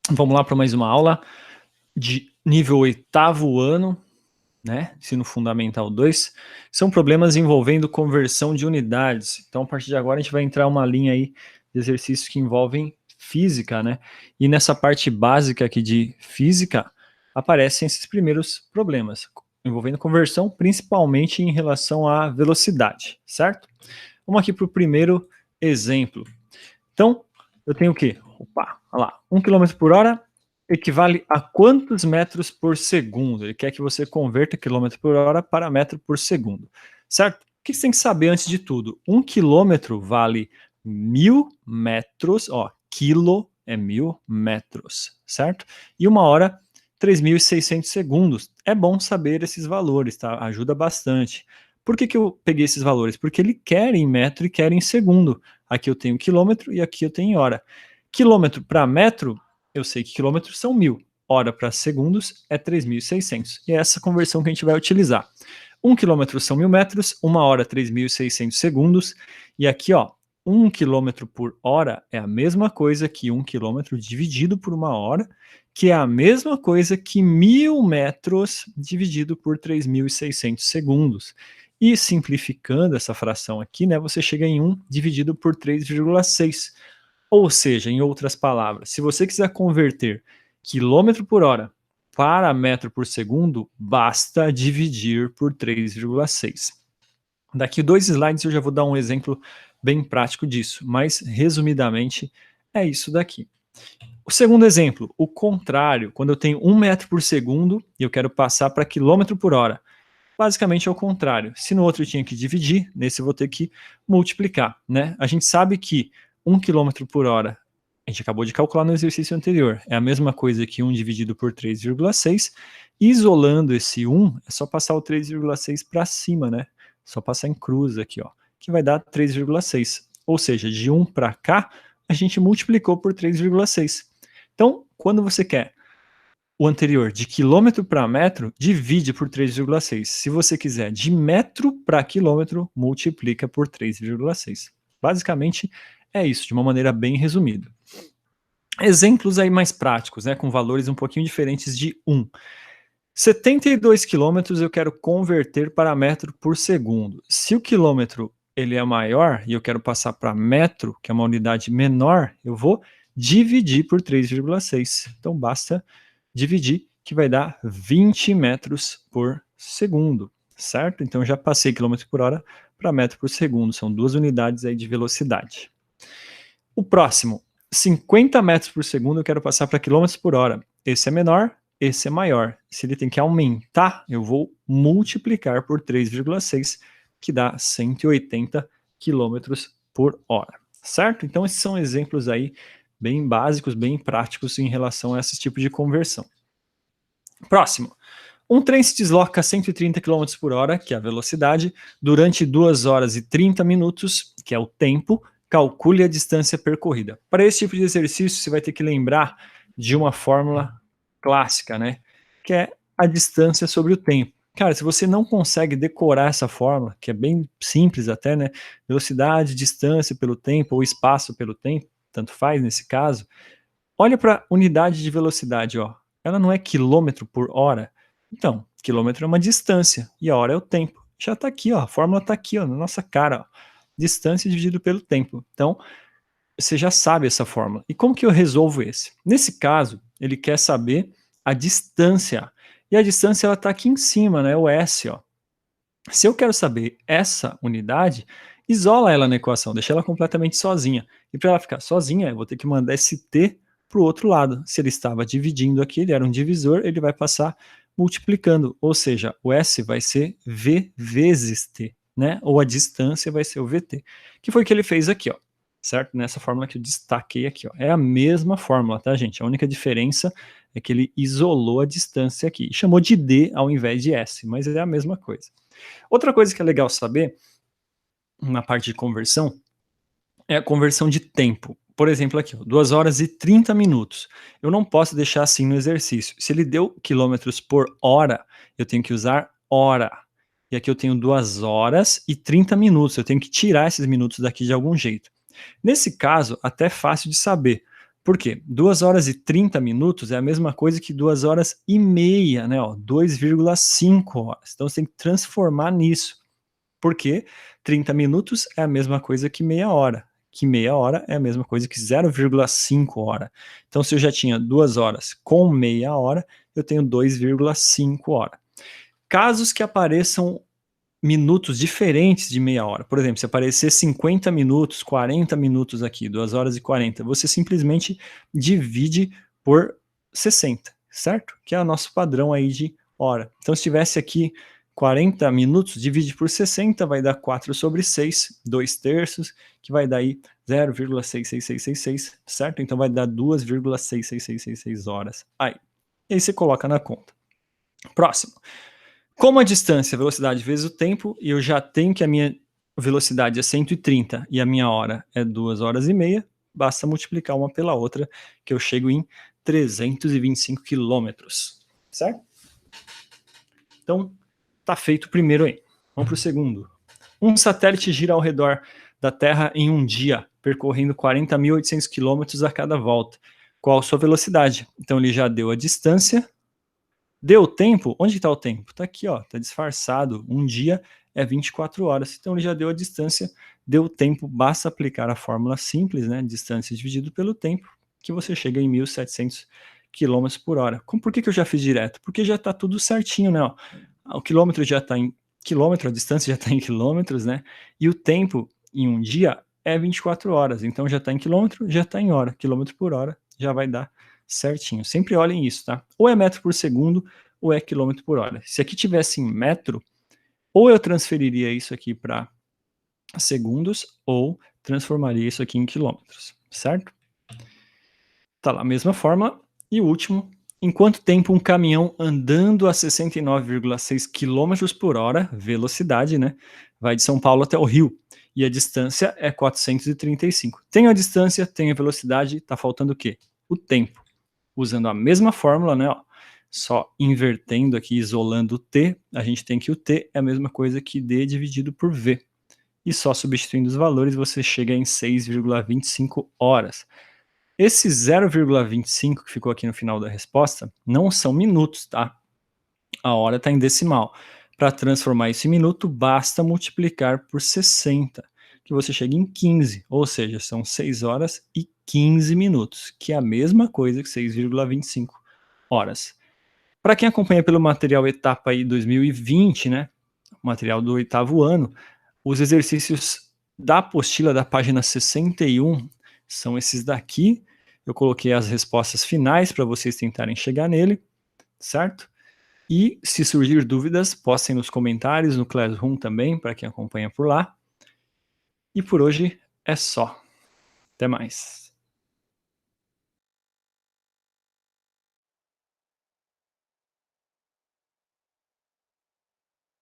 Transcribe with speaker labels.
Speaker 1: Vamos lá para mais uma aula de nível 8º ano, né? Ensino Fundamental 2. São problemas envolvendo conversão de unidades. Então, a partir de agora, a gente vai entrar uma linha aí de exercícios que envolvem física, né? E nessa parte básica aqui de física, aparecem esses primeiros problemas, envolvendo conversão, principalmente em relação à velocidade, certo? Vamos aqui para o primeiro exemplo. Então, eu tenho o quê? Opa, olha lá, 1 km por hora equivale a quantos metros por segundo? Ele quer que você converta quilômetro por hora para metro por segundo, certo? O que você tem que saber antes de tudo? 1 quilômetro vale 1000 metros, ó, quilo é 1000 metros, certo? E 1 hora, 3.600 segundos. É bom saber esses valores, tá? Ajuda bastante. Por que eu peguei esses valores? Porque ele quer em metro e quer em segundo. Aqui eu tenho quilômetro e aqui eu tenho hora. Quilômetro para metro, eu sei que quilômetros são 1000. Hora para segundos é 3.600. E é essa conversão que a gente vai utilizar. 1 quilômetro são 1000 metros, 1 hora 3.600 segundos. E aqui, ó, 1 quilômetro por hora é a mesma coisa que 1 quilômetro dividido por 1 hora, que é a mesma coisa que 1000 metros dividido por 3.600 segundos. E simplificando essa fração aqui, né, você chega em 1 dividido por 3,6. Ou seja, em outras palavras, se você quiser converter quilômetro por hora para metro por segundo, basta dividir por 3,6. Daqui 2 slides eu já vou dar um exemplo bem prático disso, mas resumidamente é isso daqui. O segundo exemplo, o contrário, quando eu tenho 1 metro por segundo e eu quero passar para quilômetro por hora. Basicamente é o contrário. Se no outro eu tinha que dividir, nesse eu vou ter que multiplicar, né? A gente sabe que 1 km por hora, a gente acabou de calcular no exercício anterior, é a mesma coisa que 1 dividido por 3,6. Isolando esse 1, é só passar o 3,6 para cima, né? Só passar em cruz aqui, ó, que vai dar 3,6. Ou seja, de 1 para cá, a gente multiplicou por 3,6. Então, quando você quer o anterior de quilômetro para metro, divide por 3,6. Se você quiser de metro para quilômetro, multiplica por 3,6. Basicamente é isso, de uma maneira bem resumida. Exemplos aí mais práticos, né, com valores um pouquinho diferentes de 1. 72 quilômetros eu quero converter para metro por segundo. Se o quilômetro ele é maior e eu quero passar para metro, que é uma unidade menor, eu vou dividir por 3,6. Então basta dividir, que vai dar 20 metros por segundo, certo? Então já passei quilômetro por hora para metro por segundo, são 2 unidades aí de velocidade. O próximo, 50 metros por segundo eu quero passar para quilômetros por hora. Esse é menor, esse é maior. Se ele tem que aumentar, eu vou multiplicar por 3,6, que dá 180 quilômetros por hora, certo? Então esses são exemplos aí bem básicos, bem práticos em relação a esse tipo de conversão. Próximo. Um trem se desloca a 130 km por hora, que é a velocidade, durante 2 horas e 30 minutos, que é o tempo. Calcule a distância percorrida. Para esse tipo de exercício, você vai ter que lembrar de uma fórmula clássica, né? Que é a distância sobre o tempo. Cara, se você não consegue decorar essa fórmula, que é bem simples até, né? Velocidade, distância pelo tempo, ou espaço pelo tempo, tanto faz nesse caso. Olha para a unidade de velocidade, ó. Ela não é quilômetro por hora? Então, quilômetro é uma distância e a hora é o tempo. Já está aqui, ó, a fórmula está aqui, ó, na nossa cara. Ó. Distância dividido pelo tempo. Então, você já sabe essa fórmula. E como que eu resolvo esse? Nesse caso, ele quer saber a distância. E a distância ela está aqui em cima, né? O S, ó. Se eu quero saber essa unidade, isola ela na equação, deixa ela completamente sozinha. E para ela ficar sozinha, eu vou ter que mandar esse t para o outro lado. Se ele estava dividindo aqui, ele era um divisor, ele vai passar multiplicando, ou seja, o S vai ser V vezes T, né? Ou a distância vai ser o VT, que foi o que ele fez aqui, ó, certo? Nessa fórmula que eu destaquei aqui, ó. É a mesma fórmula, tá, gente? A única diferença é que ele isolou a distância aqui, chamou de D ao invés de S, mas é a mesma coisa. Outra coisa que é legal saber, na parte de conversão, é a conversão de tempo. Por exemplo, aqui, ó, 2 horas e 30 minutos. Eu não posso deixar assim no exercício. Se ele deu quilômetros por hora, eu tenho que usar hora. E aqui eu tenho 2 horas e 30 minutos. Eu tenho que tirar esses minutos daqui de algum jeito. Nesse caso, até é fácil de saber, Por quê? 2 horas e 30 minutos é a mesma coisa que 2 horas e meia, né, ó, 2,5 horas. Então você tem que transformar nisso. Por quê? 30 minutos é a mesma coisa que meia hora é a mesma coisa que 0,5 hora. Então se eu já tinha 2 horas com meia hora, eu tenho 2,5 hora. Casos que apareçam minutos diferentes de meia hora, por exemplo, se aparecer 50 minutos, 40 minutos aqui, 2 horas e 40, você simplesmente divide por 60, certo? Que é o nosso padrão aí de hora. Então se tivesse aqui 40 minutos, divide por 60, vai dar 4/6, 2/3, que vai dar aí 0,66666, certo? Então vai dar 2,66666 horas. Aí, e aí você coloca na conta. Próximo. Como a distância, a velocidade vezes o tempo, e eu já tenho que a minha velocidade é 130 e a minha hora é 2 horas e meia, basta multiplicar uma pela outra, que eu chego em 325 quilômetros, certo? Então, tá feito o primeiro aí. Vamos para o segundo. Um satélite gira ao redor da Terra em um dia, percorrendo 40.800 quilômetros a cada volta. Qual a sua velocidade? Então ele já deu a distância. Deu o tempo? Onde está o tempo? Está aqui, ó, tá disfarçado. Um dia é 24 horas. Então ele já deu a distância, deu o tempo, basta aplicar a fórmula simples, né? Distância dividido pelo tempo, que você chega em 1.700 km por hora. Por que eu já fiz direto? Porque já está tudo certinho, né? Ó. O quilômetro já está em quilômetro, a distância já está em quilômetros, né? E o tempo em um dia é 24 horas. Então já está em quilômetro, já está em hora. Quilômetro por hora já vai dar certinho. Sempre olhem isso, tá? Ou é metro por segundo, ou é quilômetro por hora. Se aqui tivesse em metro, ou eu transferiria isso aqui para segundos, ou transformaria isso aqui em quilômetros, certo? Tá lá, mesma forma. E o último, em quanto tempo um caminhão andando a 69,6 km por hora, velocidade, né, vai de São Paulo até o Rio, e a distância é 435. Tem a distância, tem a velocidade, tá faltando o quê? O tempo. Usando a mesma fórmula, né, ó, só invertendo aqui, isolando o t, a gente tem que o t é a mesma coisa que d dividido por v. E só substituindo os valores você chega em 6,25 horas. Esse 0,25 que ficou aqui no final da resposta não são minutos, tá? A hora está em decimal. Para transformar isso em minuto, basta multiplicar por 60, que você chega em 15, ou seja, são 6 horas e 15 minutos, que é a mesma coisa que 6,25 horas. Para quem acompanha pelo material Etapa aí 2020, né, material do 8º ano, os exercícios da apostila da página 61 são esses daqui. Eu coloquei as respostas finais para vocês tentarem chegar nele, certo? E se surgir dúvidas, postem nos comentários, no Classroom também, para quem acompanha por lá. E por hoje é só. Até mais.